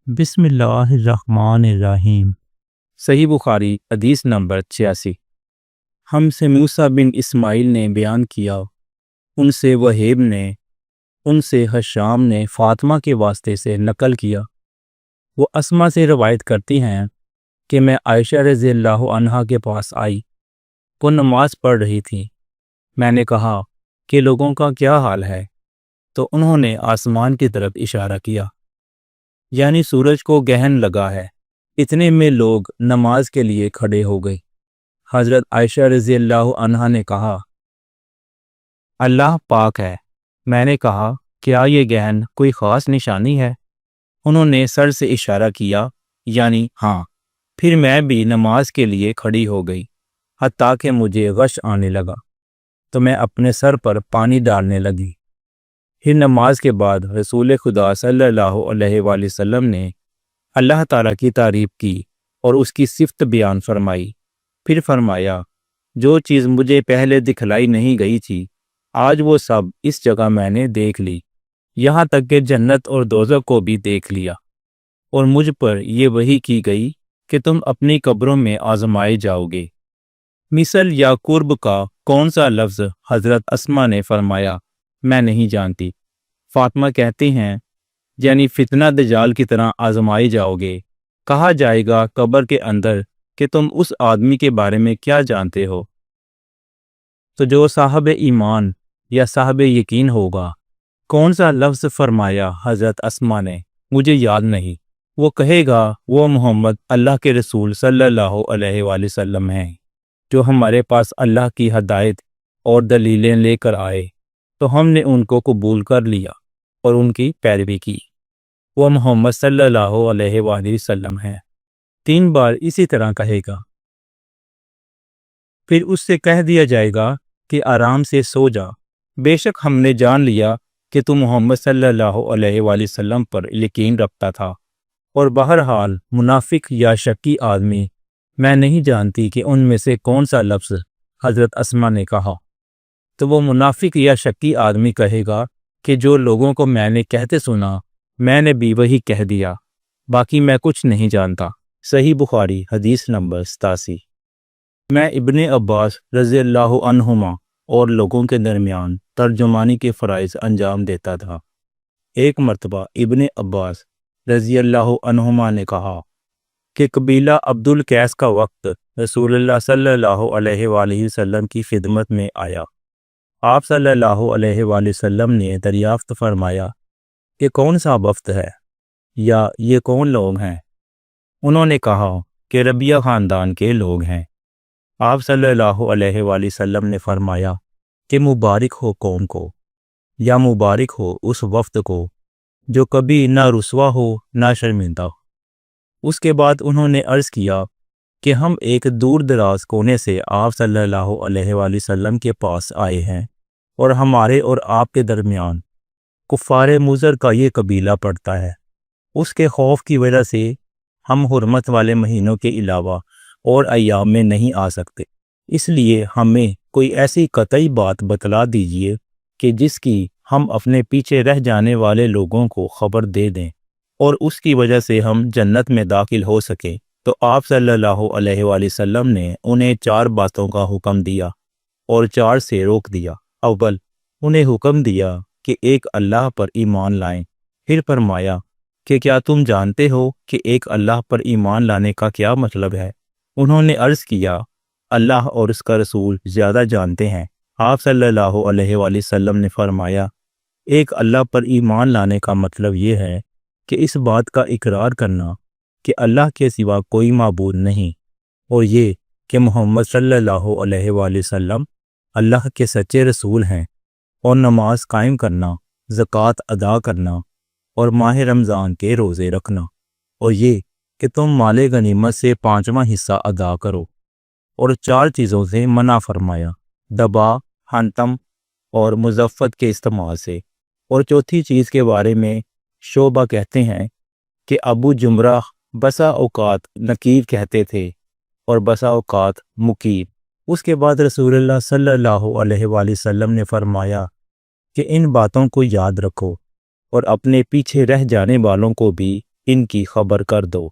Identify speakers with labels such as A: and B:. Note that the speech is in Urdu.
A: بسم اللہ الرحمن الرحیم۔ صحیح بخاری حدیث نمبر 86۔ ہم سے موسیٰ بن اسماعیل نے بیان کیا، ان سے وہیب نے، ان سے حشام نے فاطمہ کے واسطے سے نقل کیا۔ وہ اسما سے روایت کرتی ہیں کہ میں عائشہ رضی اللہ عنہا کے پاس آئی، وہ نماز پڑھ رہی تھی۔ میں نے کہا کہ لوگوں کا کیا حال ہے؟ تو انہوں نے آسمان کی طرف اشارہ کیا، یعنی سورج کو گہن لگا ہے۔ اتنے میں لوگ نماز کے لیے کھڑے ہو گئے۔ حضرت عائشہ رضی اللہ عنہا نے کہا، اللہ پاک ہے۔ میں نے کہا، کیا یہ گہن کوئی خاص نشانی ہے؟ انہوں نے سر سے اشارہ کیا، یعنی ہاں۔ پھر میں بھی نماز کے لیے کھڑی ہو گئی، حتیٰ کہ مجھے غش آنے لگا تو میں اپنے سر پر پانی ڈالنے لگی۔ پھر نماز کے بعد رسول خدا صلی اللہ علیہ وآلہ وسلم نے اللہ تعالیٰ کی تعریف کی اور اس کی صفت بیان فرمائی۔ پھر فرمایا، جو چیز مجھے پہلے دکھلائی نہیں گئی تھی، آج وہ سب اس جگہ میں نے دیکھ لی، یہاں تک کہ جنت اور دوزخ کو بھی دیکھ لیا۔ اور مجھ پر یہ وحی کی گئی کہ تم اپنی قبروں میں آزمائے جاؤ گے۔ مثل یا قرب کا کون سا لفظ؟ حضرت اسما نے فرمایا، میں نہیں جانتی۔ فاطمہ کہتی ہیں، یعنی فتنہ دجال کی طرح آزمائے جاؤ گے۔ کہا جائے گا قبر کے اندر کہ تم اس آدمی کے بارے میں کیا جانتے ہو؟ تو جو صاحب ایمان یا صاحب یقین ہوگا۔ کون سا لفظ فرمایا حضرت اسما نے؟ مجھے یاد نہیں۔ وہ کہے گا، وہ محمد اللہ کے رسول صلی اللہ علیہ وآلہ وسلم ہیں، جو ہمارے پاس اللہ کی ہدایت اور دلیلیں لے کر آئے، تو ہم نے ان کو قبول کر لیا اور ان کی پیروی کی۔ وہ محمد صلی اللہ علیہ وآلہ وسلم ہیں۔ 3 بار اسی طرح کہے گا۔ پھر اس سے کہہ دیا جائے گا کہ آرام سے سو جا، بے شک ہم نے جان لیا کہ تو محمد صلی اللہ علیہ وآلہ وسلم پر یقین رکھتا تھا۔ اور بہرحال منافق یا شکی آدمی، میں نہیں جانتی کہ ان میں سے کون سا لفظ حضرت اسما نے کہا۔ تو وہ منافق یا شکی آدمی کہے گا کہ جو لوگوں کو میں نے کہتے سنا، میں نے بھی وہی کہہ دیا، باقی میں کچھ نہیں جانتا۔ صحیح بخاری حدیث نمبر 87۔ میں ابن عباس رضی اللہ عنہما اور لوگوں کے درمیان ترجمانی کے فرائض انجام دیتا تھا۔ ایک مرتبہ ابن عباس رضی اللہ عنہما نے کہا کہ قبیلہ عبد القیس کا وقت رسول اللہ صلی اللہ علیہ وآلہ وسلم کی خدمت میں آیا۔ آپ صلی اللہ علیہ وآلہ وسلم نے دریافت فرمایا کہ کون سا وفد ہے یا یہ کون لوگ ہیں؟ انہوں نے کہا کہ ربیہ خاندان کے لوگ ہیں۔ آپ صلی اللہ علیہ وآلہ وسلم نے فرمایا کہ مبارک ہو قوم کو، یا مبارک ہو اس وفد کو جو کبھی نہ رسوا ہو نہ شرمندہ ہو۔ اس کے بعد انہوں نے عرض کیا کہ ہم ایک دور دراز کونے سے آپ صلی اللہ علیہ وآلہ وسلم کے پاس آئے ہیں، اور ہمارے اور آپ کے درمیان کفار مضر کا یہ قبیلہ پڑتا ہے۔ اس کے خوف کی وجہ سے ہم حرمت والے مہینوں کے علاوہ اور ایام میں نہیں آ سکتے، اس لیے ہمیں کوئی ایسی قطعی بات بتلا دیجیے کہ جس کی ہم اپنے پیچھے رہ جانے والے لوگوں کو خبر دے دیں اور اس کی وجہ سے ہم جنت میں داخل ہو سکیں۔ تو آپ صلی اللہ علیہ وآلہ وسلم نے انہیں 4 باتوں کا حکم دیا اور 4 سے روک دیا۔ اول، انہیں حکم دیا کہ ایک اللہ پر ایمان لائیں۔ پھر فرمایا کہ کیا تم جانتے ہو کہ ایک اللہ پر ایمان لانے کا کیا مطلب ہے؟ انہوں نے عرض کیا، اللہ اور اس کا رسول زیادہ جانتے ہیں۔ آپ صلی اللہ علیہ وآلہ وسلم نے فرمایا، ایک اللہ پر ایمان لانے کا مطلب یہ ہے کہ اس بات کا اقرار کرنا کہ اللہ کے سوا کوئی معبود نہیں، اور یہ کہ محمد صلی اللہ علیہ وآلہ وسلم اللہ کے سچے رسول ہیں، اور نماز قائم کرنا، زکوٰۃ ادا کرنا، اور ماہ رمضان کے روزے رکھنا، اور یہ کہ تم مال غنیمت سے 5واں حصہ ادا کرو۔ اور 4 چیزوں سے منع فرمایا، دبا، حنتم اور مزفت کے استعمال سے۔ اور چوتھی چیز کے بارے میں شعبہ کہتے ہیں کہ ابو جمرہ بسا اوقات نکیر کہتے تھے اور بسا اوقات مکیر۔ اس کے بعد رسول اللہ صلی اللہ علیہ وآلہ وسلم نے فرمایا کہ ان باتوں کو یاد رکھو اور اپنے پیچھے رہ جانے والوں کو بھی ان کی خبر کر دو۔